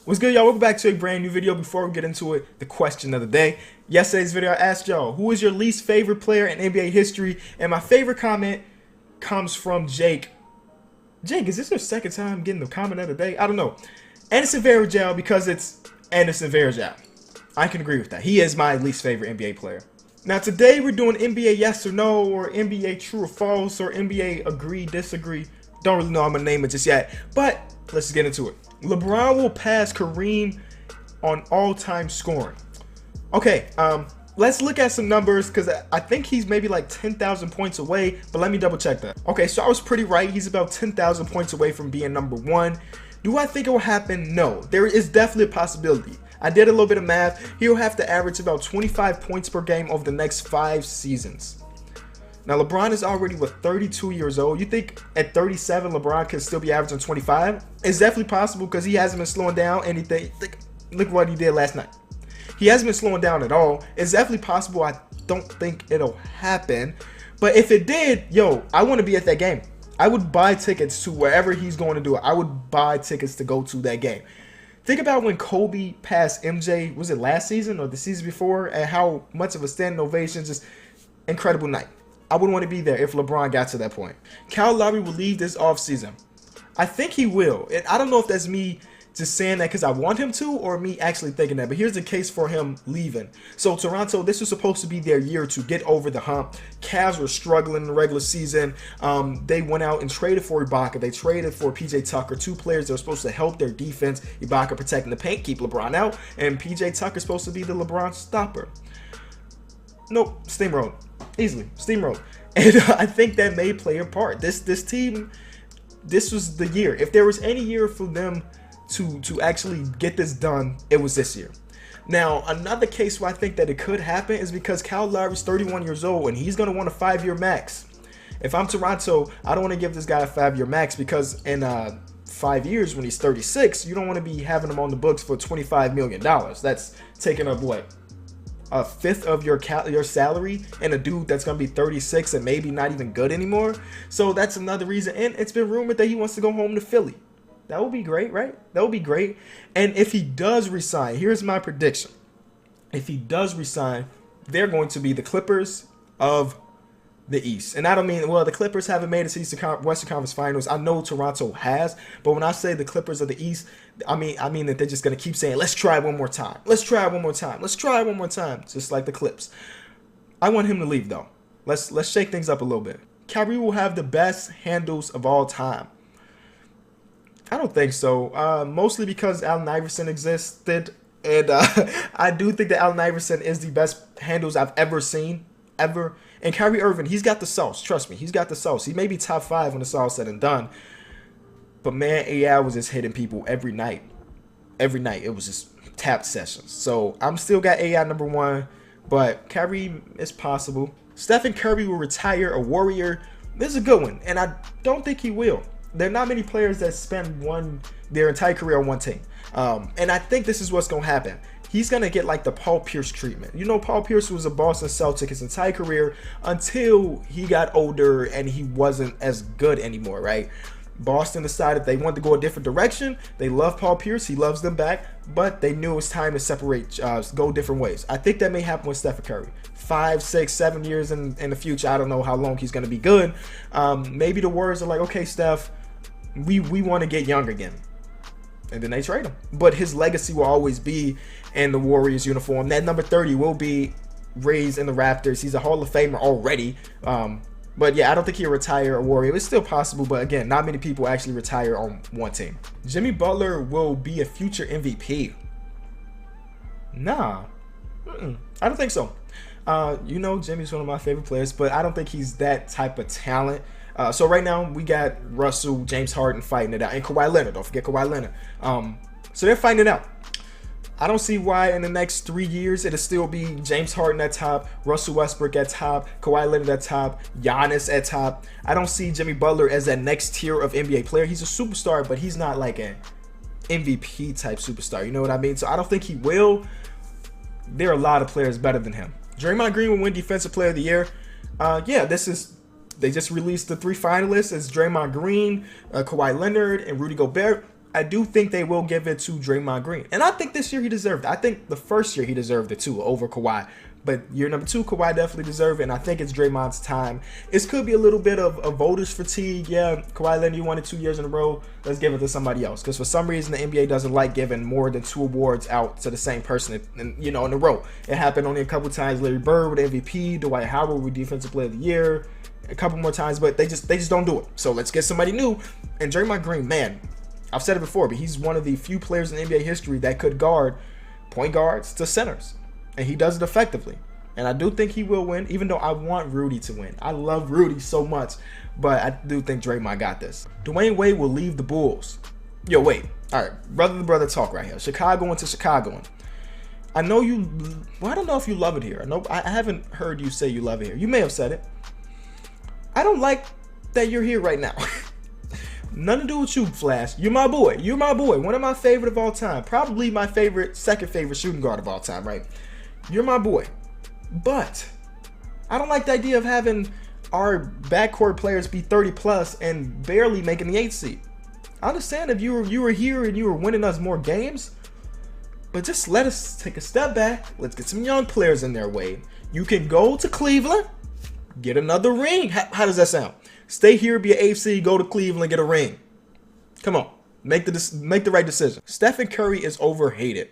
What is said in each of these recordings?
What's good, y'all? Welcome back to a brand new video. Before we get into it, the question of the day. Yesterday's video, I asked y'all, who is your least favorite player in NBA history? And my favorite comment comes from Jake. Jake, is this your second time getting the comment of the day? I don't know. Anderson Varejao, because it's Anderson Varejao. I can agree with that. He is my least favorite NBA player. Now today we're doing NBA yes or no, or NBA true or false, or NBA agree, disagree. Don't really know how I'm gonna name it just yet, but let's get into it. LeBron will pass Kareem on all-time scoring. Okay, let's look at some numbers because I think he's maybe like 10,000 points away, but let me double check that. Okay, so I was pretty right. He's about 10,000 points away from being number one. Do I think it will happen? No. There is definitely a possibility. I did a little bit of math. He'll have to average about 25 points per game over the next 5 seasons. Now, LeBron is already, 32 years old. You think at 37, LeBron could still be averaging 25? It's definitely possible because he hasn't been slowing down anything. Look what he did last night. He hasn't been slowing down at all. It's definitely possible. I don't think it'll happen. But if it did, yo, I want to be at that game. I would buy tickets to wherever he's going to do it. I would buy tickets to go to that game. Think about when Kobe passed MJ, was it last season or the season before, and how much of a standing ovation, just incredible night. I would want to be there if LeBron got to that point. Lowry will leave this offseason. I think he will. And I don't know if that's me just saying that because I want him to or me actually thinking that. But here's the case for him leaving. So Toronto, this was supposed to be their year to get over the hump. Cavs were struggling in the regular season. They went out and traded for Ibaka. They traded for PJ Tucker, 2 players that were supposed to help their defense. Ibaka protecting the paint, keep LeBron out. And PJ Tucker supposed to be the LeBron stopper. Nope, steamrolled. Easily, steamrolled. And I think that may play a part. This team, this was the year. If there was any year for them to actually get this done, it was this year. Now, another case where I think that it could happen is because Lowry's 31 years old and he's going to want a 5-year max. If I'm Toronto, I don't want to give this guy a 5-year max because in 5 years when he's 36, you don't want to be having him on the books for $25 million. That's taking up what? A fifth of your salary, and a dude that's gonna be 36 and maybe not even good anymore. So that's another reason. And it's been rumored that he wants to go home to Philly. That would be great, right? That would be great. And if he does resign, here's my prediction. If he does resign, they're going to be the Clippers of the East. And I don't mean, well, the Clippers haven't made it to Western Conference Finals. I know Toronto has, but when I say the Clippers of the East, I mean that they're just going to keep saying, let's try one more time. Let's try one more time. Let's try one more time. Just like the Clips. I want him to leave, though. Let's shake things up a little bit. Kyrie will have the best handles of all time. I don't think so. Mostly because Allen Iverson existed. And I do think that Allen Iverson is the best handles I've ever seen. Ever. And Kyrie Irving, he's got the sauce. Trust me, he's got the sauce. He may be top 5 when it's all said and done. But man, AI was just hitting people every night. Every night. It was just tap sessions. So I'm still got AI number 1. But Kyrie is possible. Stephen Curry will retire a Warrior. This is a good one. And I don't think he will. There are not many players that spend their entire career on one team. And I think this is what's going to happen. He's going to get like the Paul Pierce treatment. You know, Paul Pierce was a Boston Celtic his entire career until he got older and he wasn't as good anymore, right? Boston decided they wanted to go a different direction. They love Paul Pierce. He loves them back. But they knew it was time to separate, go different ways. I think that may happen with Stephen Curry. 5, 6, 7 years in the future. I don't know how long he's going to be good. Maybe the Warriors are like, okay, Steph, we want to get young again. And then they trade him. But his legacy will always be in the Warriors uniform. That number 30 will be raised in the Raptors. He's a Hall of Famer already. But yeah, I don't think he'll retire a Warrior. It's still possible, but again, not many people actually retire on one team. Jimmy Butler will be a future MVP. Nah. I don't think so. You know, Jimmy's one of my favorite players, but I don't think he's that type of talent. So right now we got Russell, James Harden fighting it out, and Kawhi Leonard. Don't forget Kawhi Leonard. So they're fighting it out. I don't see why in the next 3 years it'll still be James Harden at top, Russell Westbrook at top, Kawhi Leonard at top, Giannis at top. I don't see Jimmy Butler as that next tier of NBA player. He's a superstar, but he's not like an MVP type superstar. You know what I mean? So I don't think he will. There are a lot of players better than him. Draymond Green will win Defensive Player of the Year. Yeah, they just released the 3 finalists as Draymond Green, Kawhi Leonard, and Rudy Gobert. I do think they will give it to Draymond Green. And I think this year he deserved it. I think the first year he deserved it too, over Kawhi. But year number 2, Kawhi definitely deserved it, and I think it's Draymond's time. It could be a little bit of voters fatigue. Yeah, Kawhi Leonard, you won it 2 years in a row. Let's give it to somebody else. Because for some reason, the NBA doesn't like giving more than 2 awards out to the same person, in a row. It happened only a couple times. Larry Bird with MVP, Dwight Howard with Defensive Player of the Year, a couple more times, but they just don't do it. So let's get somebody new. And Draymond Green, man, I've said it before, but he's one of the few players in NBA history that could guard point guards to centers. And he does it effectively. And I do think he will win, even though I want Rudy to win. I love Rudy so much, but I do think Draymond got this. Dwyane Wade will leave the Bulls. Yo, wait. All right, brother to brother talk right here. Chicago into Chicago. I know you, well, I don't know if you love it here. I haven't heard you say you love it here. You may have said it. I don't like that you're here right now. Nothing to do with you, Flash. You're my boy. You're my boy. One of my favorite of all time. Probably my second favorite shooting guard of all time, right? You're my boy. But I don't like the idea of having our backcourt players be 30 plus and barely making the 8th seed. I understand if you were here and you were winning us more games, but just let us take a step back. Let's get some young players in there, Wade. You can go to Cleveland, get another ring. How does that sound? Stay here, be an 8th seed, go to Cleveland, get a ring. Come on, make the right decision. Stephen Curry is overhated.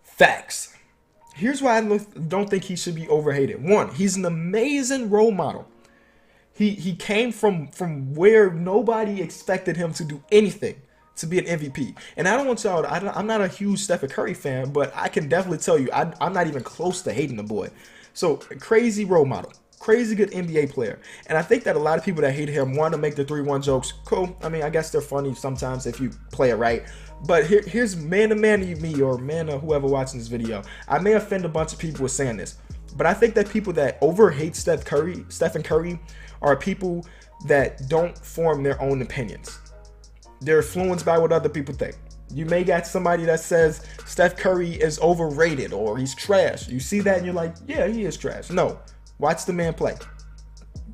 Facts. Here's why I don't think he should be overhated. One, he's an amazing role model. He came from where nobody expected him to do anything to be an MVP. And I don't want y'all, I'm not a huge Stephen Curry fan, but I can definitely tell you, I'm not even close to hating the boy. So, crazy role model. Crazy good NBA player. And I think that a lot of people that hate him want to make the 3-1 jokes. Cool. I mean, I guess they're funny sometimes if you play it right. But here's man to me or man to whoever watching this video. I may offend a bunch of people with saying this, but I think that people that overhate Stephen Curry are people that don't form their own opinions. They're influenced by what other people think. You may got somebody that says Steph Curry is overrated or he's trash. You see that and you're like, yeah, he is trash. No. Watch the man play.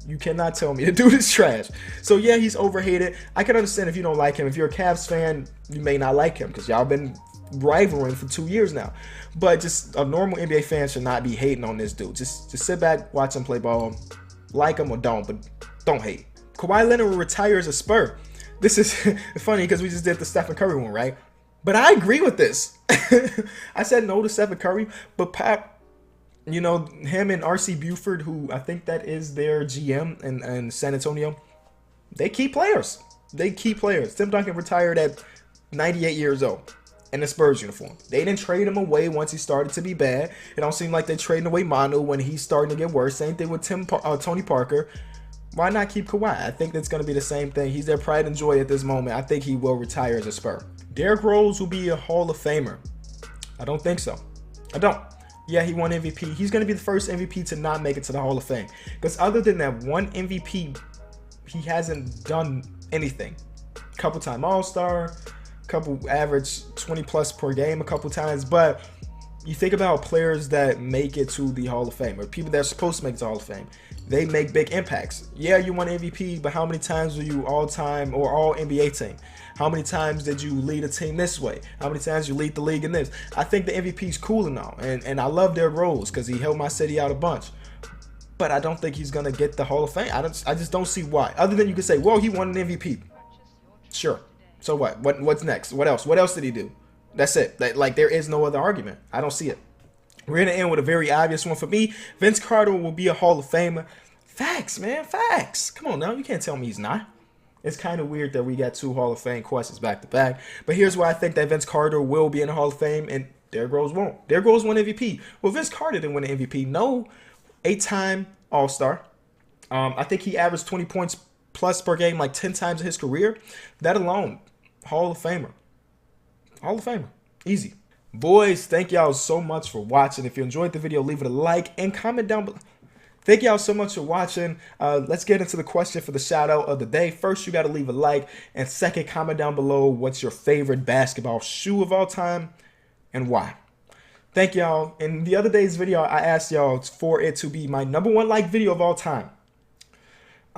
You cannot tell me the dude is trash. So yeah, he's overhated. I can understand if you don't like him. If you're a Cavs fan, you may not like him because y'all been rivaling for 2 years now. But just a normal NBA fan should not be hating on this dude. Just sit back, watch him play ball. Like him or don't, but don't hate. Kawhi Leonard will retire as a Spur. This is funny because we just did the Stephen Curry one, right? But I agree with this. I said no to Stephen Curry, but you know, him and R.C. Buford, who I think that is their GM in San Antonio, they keep players. Tim Duncan retired at 98 years old in a Spurs uniform. They didn't trade him away once he started to be bad. It don't seem like they're trading away Manu when he's starting to get worse. Same thing with Tony Parker. Why not keep Kawhi? I think that's going to be the same thing. He's their pride and joy at this moment. I think he will retire as a Spur. Derrick Rose will be a Hall of Famer. I don't think so. I don't. Yeah, he won MVP. He's going to be the first MVP to not make it to the Hall of Fame. Because other than that one MVP, he hasn't done anything. Couple time All-Star, couple average 20 plus per game a couple times. But you think about players that make it to the Hall of Fame, or people that are supposed to make it to the Hall of Fame. They make big impacts. Yeah, you won MVP, but how many times were you all-time or all-NBA team? How many times did you lead a team this way? How many times you lead the league in this? I think the MVP's cool and all, and I love Derrick Rose because he helped my city out a bunch. But I don't think he's going to get the Hall of Fame. I just don't see why. Other than you can say, well, he won an MVP. Sure. So what? What's next? What else? What else did he do? That's it. Like, there is no other argument. I don't see it. We're going to end with a very obvious one for me. Vince Carter will be a Hall of Famer. Facts, man. Facts. Come on now. You can't tell me he's not. It's kind of weird that we got 2 Hall of Fame questions back to back. But here's why I think that Vince Carter will be in the Hall of Fame and Derrick Rose won't. Derrick Rose won MVP. Well, Vince Carter didn't win an MVP. No, 8-time All-Star. I think he averaged 20 points plus per game like 10 times in his career. That alone, Hall of Famer. Hall of Famer. Easy. Boys, thank y'all so much for watching. If you enjoyed the video, leave it a like and comment down below. Thank y'all so much for watching. Let's get into the question for the shout out of the day. First, you got to leave a like. And second, comment down below what's your favorite basketball shoe of all time and why. Thank y'all. In the other day's video, I asked y'all for it to be my #1 like video of all time.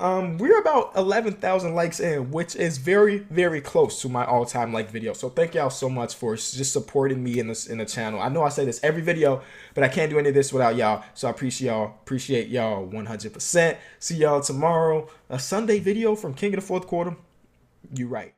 We're about 11,000 likes in, which is very, very close to my all-time like video. So thank y'all so much for just supporting me in the channel. I know I say this every video, but I can't do any of this without y'all. So I appreciate y'all 100%. See y'all tomorrow. A Sunday video from King of the Fourth Quarter. You right.